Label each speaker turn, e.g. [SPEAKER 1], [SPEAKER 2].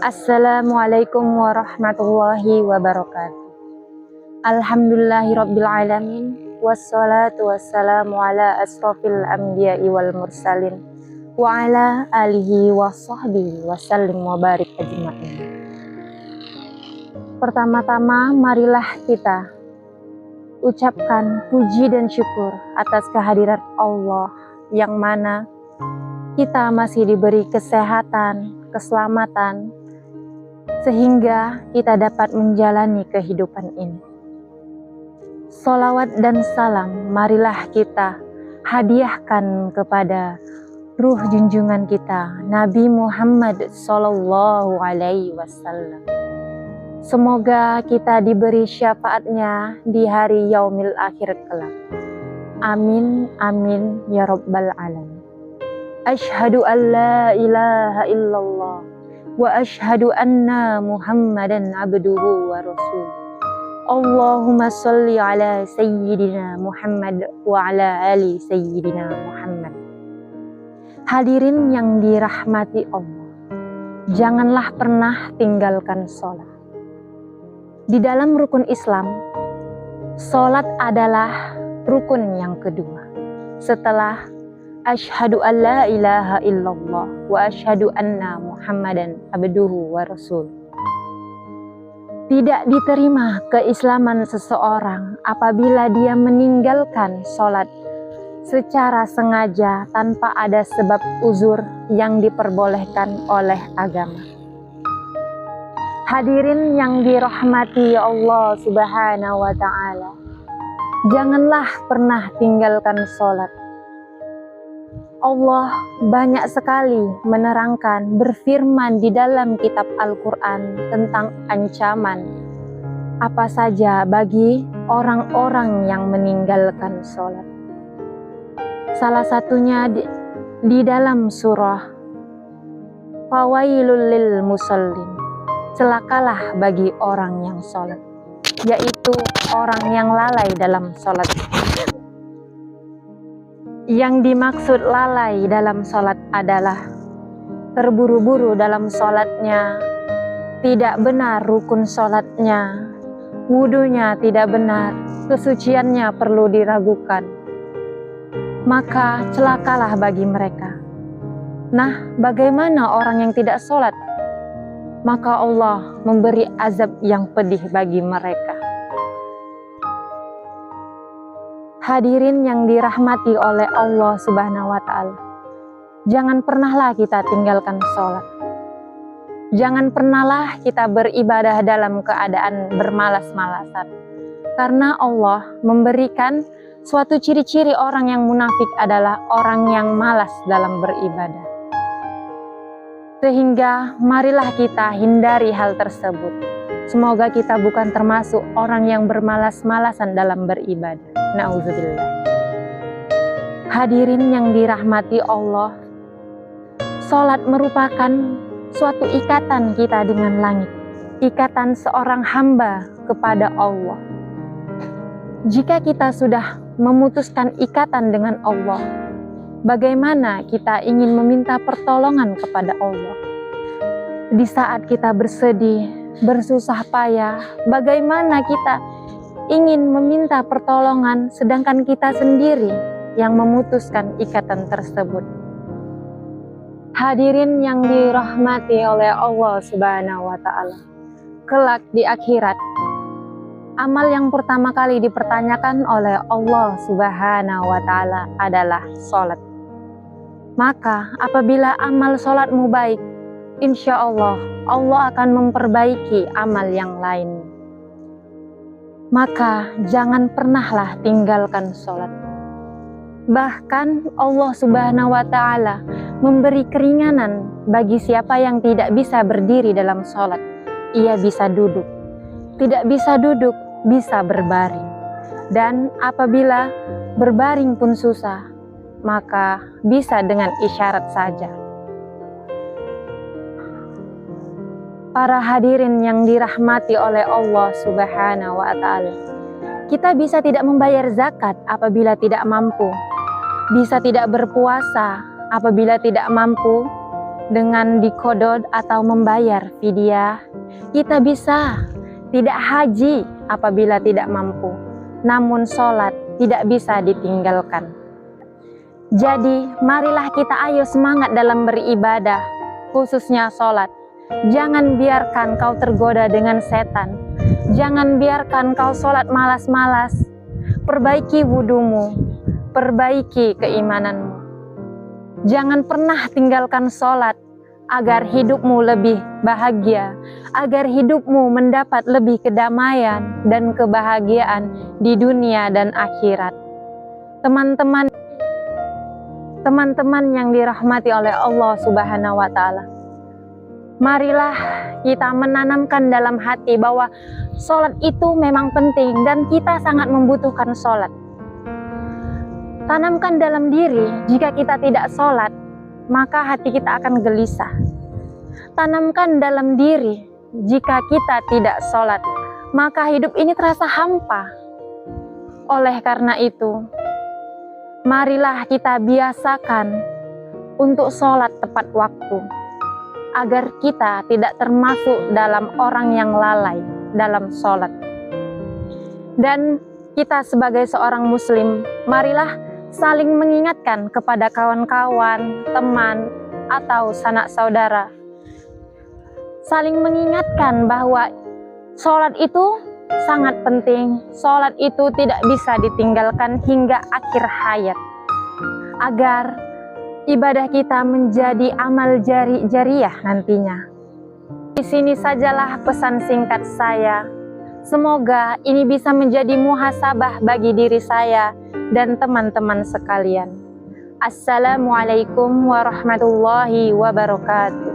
[SPEAKER 1] Assalamualaikum warahmatullahi wabarakatuh. Alhamdulillahirabbil alamin wassalatu wassalamu ala asrofil anbiya'i wal mursalin wa ala alihi wa sahbihi wasallim wa barik ajma'in. Pertama-tama marilah kita ucapkan puji dan syukur atas kehadiran Allah yang mana kita masih diberi kesehatan, keselamatan, sehingga kita dapat menjalani kehidupan ini. Sholawat dan salam marilah kita hadiahkan kepada ruh junjungan kita, Nabi Muhammad Sallallahu Alaihi Wasallam. Semoga kita diberi syafaatnya di hari yaumil akhir kelak. Amin, amin, ya rabbal alamin. Asyhadu an la ilaha illallah wa asyhadu anna Muhammadan abduhu wa rasuluh. Allahumma sholli ala sayyidina Muhammad wa ala ali sayyidina Muhammad. Hadirin yang dirahmati Allah, janganlah pernah tinggalkan sholat. Di dalam rukun Islam, sholat adalah rukun yang kedua setelah asyhadu an la ilaha illallah wa asyhadu anna Muhammadan abduhu wa rasul. Tidak diterima keislaman seseorang apabila dia meninggalkan sholat secara sengaja tanpa ada sebab uzur yang diperbolehkan oleh agama. Hadirin yang dirahmati Allah Subhanahu wa ta'ala, janganlah pernah tinggalkan sholat. Allah banyak sekali menerangkan, berfirman di dalam kitab Al-Quran tentang ancaman apa saja bagi orang-orang yang meninggalkan sholat. Salah satunya di dalam surah Fawailul lil musallin, celakalah bagi orang yang sholat, yaitu orang yang lalai dalam sholat. Yang dimaksud lalai dalam sholat adalah terburu-buru dalam sholatnya, tidak benar rukun sholatnya, wudunya tidak benar, kesuciannya perlu diragukan. Maka celakalah bagi mereka. Nah, bagaimana orang yang tidak sholat? Maka Allah memberi azab yang pedih bagi mereka. Hadirin yang dirahmati oleh Allah Subhanahu wa ta'ala, jangan pernahlah kita tinggalkan sholat. Jangan pernahlah kita beribadah dalam keadaan bermalas-malasan. Karena Allah memberikan suatu ciri-ciri orang yang munafik adalah orang yang malas dalam beribadah. Sehingga marilah kita hindari hal tersebut. Semoga kita bukan termasuk orang yang bermalas-malasan dalam beribadah. Na'udzubillah. Hadirin yang dirahmati Allah, sholat merupakan suatu ikatan kita dengan langit, ikatan seorang hamba kepada Allah. Jika kita sudah memutuskan ikatan dengan Allah, bagaimana kita ingin meminta pertolongan kepada Allah? Di saat kita bersedih, bersusah payah, bagaimana kita ingin meminta pertolongan sedangkan kita sendiri yang memutuskan ikatan tersebut? Hadirin yang dirahmati oleh Allah Subhanahu wa ta'ala, kelak di akhirat, amal yang pertama kali dipertanyakan oleh Allah Subhanahu wa ta'ala adalah sholat. Maka apabila amal sholatmu baik, insya Allah akan memperbaiki amal yang lain. Maka jangan pernahlah tinggalkan sholat. Bahkan Allah Subhanahu wa ta'ala memberi keringanan bagi siapa yang tidak bisa berdiri dalam sholat. Ia bisa duduk. Tidak bisa duduk, bisa berbaring. Dan apabila berbaring pun susah, maka bisa dengan isyarat saja. Para hadirin yang dirahmati oleh Allah Subhanahu wa ta'ala, kita bisa tidak membayar zakat apabila tidak mampu, bisa tidak berpuasa apabila tidak mampu, dengan dikodod atau membayar fidyah, kita bisa tidak haji apabila tidak mampu, namun sholat tidak bisa ditinggalkan. Jadi marilah kita ayo semangat dalam beribadah, khususnya sholat. Jangan biarkan kau tergoda dengan setan. Jangan biarkan kau sholat malas-malas. Perbaiki wudumu, perbaiki keimananmu. Jangan pernah tinggalkan sholat agar hidupmu lebih bahagia, agar hidupmu mendapat lebih kedamaian dan kebahagiaan di dunia dan akhirat. Teman-teman yang dirahmati oleh Allah Subhanahu wa Ta'ala, marilah kita menanamkan dalam hati bahwa sholat itu memang penting dan kita sangat membutuhkan sholat. Tanamkan dalam diri, jika kita tidak sholat, maka hati kita akan gelisah. Tanamkan dalam diri, jika kita tidak sholat, maka hidup ini terasa hampa. Oleh karena itu, marilah kita biasakan untuk sholat tepat waktu, agar kita tidak termasuk dalam orang yang lalai dalam sholat. Dan kita sebagai seorang muslim, marilah saling mengingatkan kepada kawan-kawan, teman, atau sanak saudara. Saling mengingatkan bahwa sholat itu sangat penting, sholat itu tidak bisa ditinggalkan hingga akhir hayat, agar ibadah kita menjadi amal jariyah nantinya. Di sini sajalah pesan singkat saya. Semoga ini bisa menjadi muhasabah bagi diri saya dan teman-teman sekalian. Assalamualaikum warahmatullahi wabarakatuh.